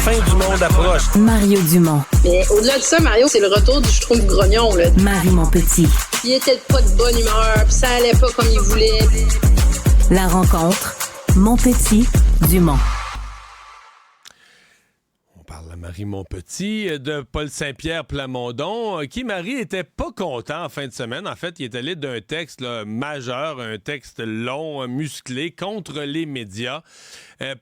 fin du monde approche. Mario Dumont. Mais au-delà de ça, Mario, c'est le retour du je trouve grognon, là. Marie Montpetit. Il était pas de bonne humeur, puis ça allait pas comme il voulait. La rencontre, Montpetit-Dumont. Marie Montpetit, de Paul Saint-Pierre Plamondon, qui, Marie, était pas content en fin de semaine. En fait, il est allé d'un texte là, majeur, un texte long, musclé, contre les médias,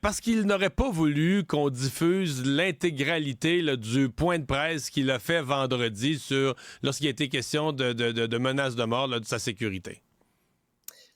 parce qu'il n'aurait pas voulu qu'on diffuse l'intégralité là, du point de presse qu'il a fait vendredi lorsqu'il a été question de menaces de mort, là, de sa sécurité.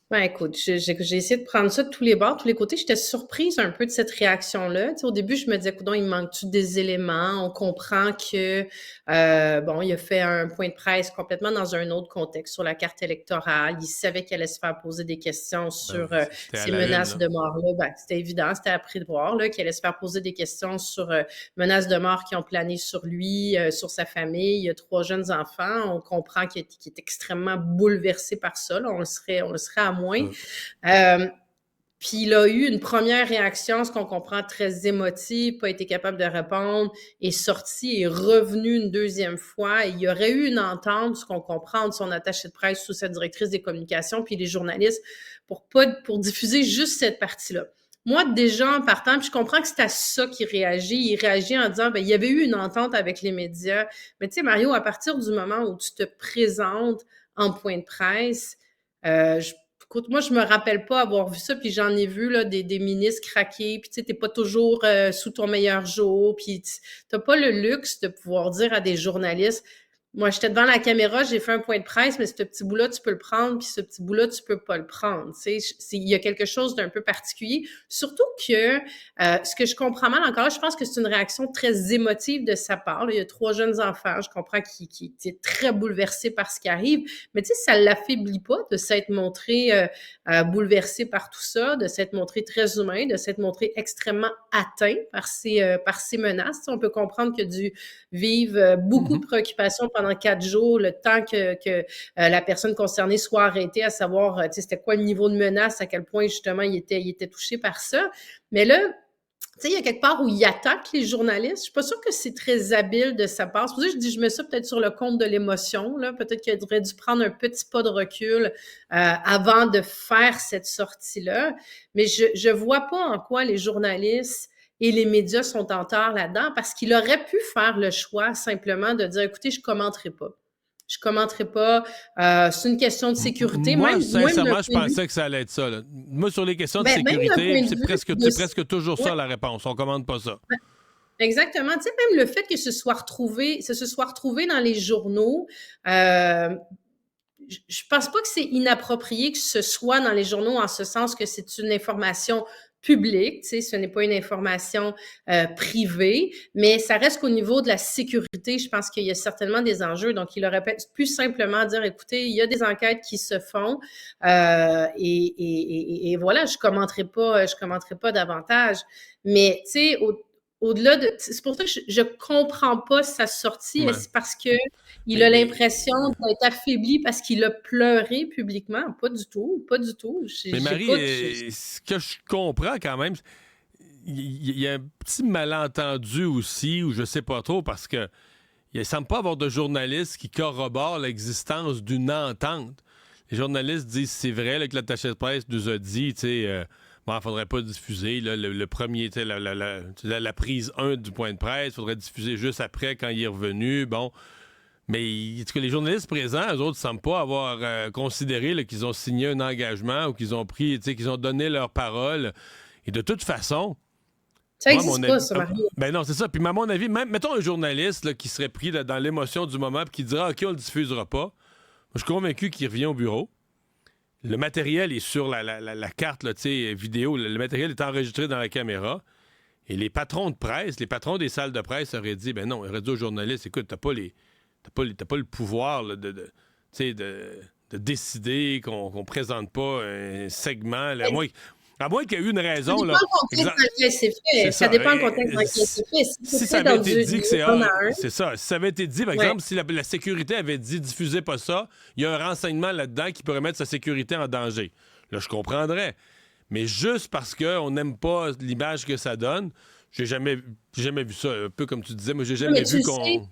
Ben écoute, j'ai essayé de prendre ça de tous les bords, de tous les côtés. J'étais surprise un peu de cette réaction-là. Tu sais, au début, je me disais, coudonc, il manque-tu des éléments? On comprend que, il a fait un point de presse complètement dans un autre contexte, sur la carte électorale. Il savait qu'il allait se faire poser des questions sur ces menaces de mort-là. Ben, c'était évident, c'était appris de voir, là, qu'il allait se faire poser des questions sur menaces de mort qui ont plané sur lui, sur sa famille. Il a 3 jeunes enfants. On comprend qu'il est extrêmement bouleversé par ça. Là. On le serait à moins. Puis il a eu une première réaction, ce qu'on comprend, très émotive, pas été capable de répondre, est sorti, est revenu une deuxième fois. Et il y aurait eu une entente, ce qu'on comprend, de son attaché de presse sous sa directrice des communications, puis les journalistes, pour diffuser juste cette partie-là. Moi, déjà, en partant, puis je comprends que c'est à ça qu'il réagit. Il réagit en disant, il y avait eu une entente avec les médias. Mais tu sais, Mario, à partir du moment où tu te présentes en point de presse, écoute, moi, je me rappelle pas avoir vu ça, puis j'en ai vu là, des ministres craquer, puis tu sais, t'es pas toujours sous ton meilleur jour, puis t'as pas le luxe de pouvoir dire à des journalistes, moi, j'étais devant la caméra, j'ai fait un point de presse, mais ce petit bout-là, tu peux le prendre, puis ce petit bout-là, tu peux pas le prendre. Tu sais, il y a quelque chose d'un peu particulier. Surtout que ce que je comprends mal encore, je pense que c'est une réaction très émotive de sa part. Là, il y a 3 jeunes enfants, je comprends qu'il est très bouleversé par ce qui arrive, mais tu sais, ça l'affaiblit pas de s'être montré bouleversé par tout ça, de s'être montré très humain, de s'être montré extrêmement atteint par ces menaces. Tu sais, on peut comprendre qu'il a dû vivre beaucoup de préoccupations pendant 4 jours, le temps que la personne concernée soit arrêtée, à savoir, tu sais, c'était quoi le niveau de menace, à quel point, justement, il était touché par ça. Mais là, tu sais, il y a quelque part où il attaque les journalistes. Je suis pas sûre que c'est très habile de sa part. C'est pour ça que je dis, je mets ça peut-être sur le compte de l'émotion, là. Peut-être qu'il aurait dû prendre un petit pas de recul avant de faire cette sortie-là. Mais je vois pas en quoi les journalistes et les médias sont en tort là-dedans, parce qu'il aurait pu faire le choix simplement de dire, écoutez, je commenterai pas. Je commenterai pas. C'est une question de sécurité. Moi, sincèrement, je pensais que ça allait être ça. Là. Moi, sur les questions de sécurité, c'est presque toujours ça la réponse. On commande pas ça. Exactement. Tu sais, même le fait que se soit retrouvé dans les journaux, je pense pas que c'est inapproprié que ce soit dans les journaux, en ce sens que c'est une information publique, tu sais, ce n'est pas une information privée, mais ça reste qu'au niveau de la sécurité, je pense qu'il y a certainement des enjeux. Donc, il aurait pu simplement dire, écoutez, il y a des enquêtes qui se font et voilà, je commenterai pas davantage. Mais, tu sais, au-delà de... C'est pour ça que je comprends pas sa sortie. Ouais. C'est parce que il a l'impression d'être affaibli parce qu'il a pleuré publiquement. Pas du tout. Mais Marie, ce que je comprends quand même, il y a un petit malentendu aussi, ou je sais pas trop, parce que il semble pas avoir de journalistes qui corroborent l'existence d'une entente. Les journalistes disent c'est vrai là, que l'attaché de presse nous a dit, tu sais... Bon, il faudrait pas diffuser là, le premier, la prise 1 du point de presse. Il faudrait diffuser juste après, quand il est revenu. Bon. Mais en tout cas, les journalistes présents, eux autres, ne semblent pas avoir considéré là, qu'ils ont signé un engagement ou qu'ils ont pris, qu'ils ont donné leur parole. Et de toute façon... Ça n'existe pas, ça, Marie. Ben non, c'est ça. Puis à mon avis, même, mettons un journaliste là, qui serait pris là, dans l'émotion du moment et qui dira « OK, on le diffusera pas ». Moi, je suis convaincu qu'il revient au bureau. Le matériel est sur la carte là, vidéo. Le matériel est enregistré dans la caméra. Et les patrons de presse, les patrons des salles de presse auraient dit, ben non, ils auraient dit aux journalistes, écoute, t'as pas le pouvoir là, de décider qu'on présente pas un segment. Là, à moins qu'il y ait eu une raison. Ça dépend le contexte dans lequel c'est fait. Ça dépend le contexte dans lequel c'est fait. Si ça avait été dit que c'est ça. Si ça avait été dit, par exemple, si la sécurité avait dit diffusez pas ça, il y a un renseignement là-dedans qui pourrait mettre sa sécurité en danger. Là, je comprendrais. Mais juste parce qu'on n'aime pas l'image que ça donne, j'ai jamais vu ça. Un peu comme tu disais, moi, j'ai jamais vu qu'on...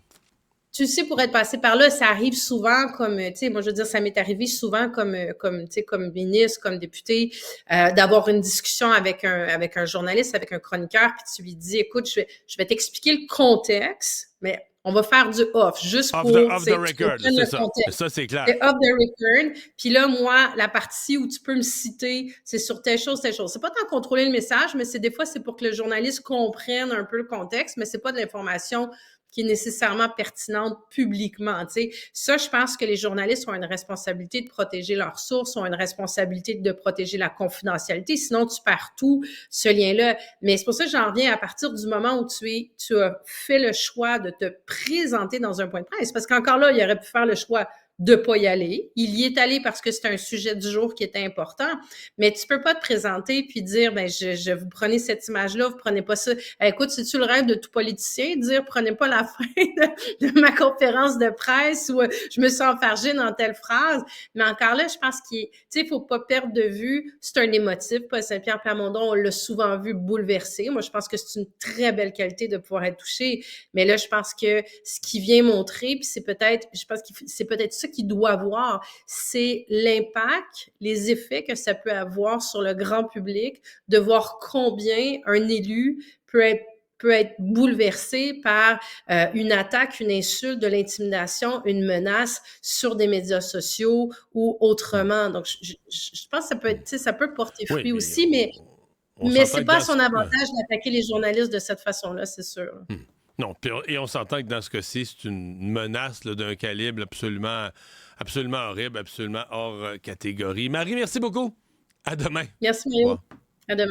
Tu sais, pour être passé par là, ça arrive souvent comme, tu sais, moi, je veux dire, ça m'est arrivé souvent comme, tu sais, comme ministre, comme député, d'avoir une discussion avec un journaliste, avec un chroniqueur, puis tu lui dis, écoute, je vais t'expliquer le contexte, mais on va faire du off, juste pour... Off the record, c'est ça. Ça, c'est clair. C'est off the record. Puis là, moi, la partie où tu peux me citer, c'est sur telle chose, telle chose. C'est pas tant contrôler le message, mais des fois, c'est pour que le journaliste comprenne un peu le contexte, mais c'est pas de l'information qui est nécessairement pertinente publiquement. Tu sais. Ça, je pense que les journalistes ont une responsabilité de protéger leurs sources, ont une responsabilité de protéger la confidentialité, sinon tu perds tout ce lien-là. Mais c'est pour ça que j'en reviens à partir du moment où tu as fait le choix de te présenter dans un point de presse, parce qu'encore là, il aurait pu faire le choix de pas y aller. Il y est allé parce que c'est un sujet du jour qui était important, mais tu peux pas te présenter puis dire, ben, je vous prenez cette image-là, vous prenez pas ça. Écoute, c'est-tu le rêve de tout politicien, dire, prenez pas la fin de ma conférence de presse où je me suis enfargée dans telle phrase. Mais encore là, je pense qu'il faut pas perdre de vue, c'est un émotif. Paul Saint-Pierre Plamondon, on l'a souvent vu bouleversé. Moi, je pense que c'est une très belle qualité de pouvoir être touché. Mais là, je pense que ce qui vient montrer, puis c'est peut-être ça qu'il doit voir, c'est l'impact, les effets que ça peut avoir sur le grand public, de voir combien un élu peut être bouleversé par une attaque, une insulte, de l'intimidation, une menace sur des médias sociaux ou autrement. Donc, je pense que ça peut porter fruit aussi, mais c'est pas à son avantage d'attaquer les journalistes de cette façon-là, c'est sûr. Non, et on s'entend que dans ce cas-ci, c'est une menace là, d'un calibre absolument horrible, absolument hors catégorie. Marie, merci beaucoup. À demain. Merci, Mario. À demain.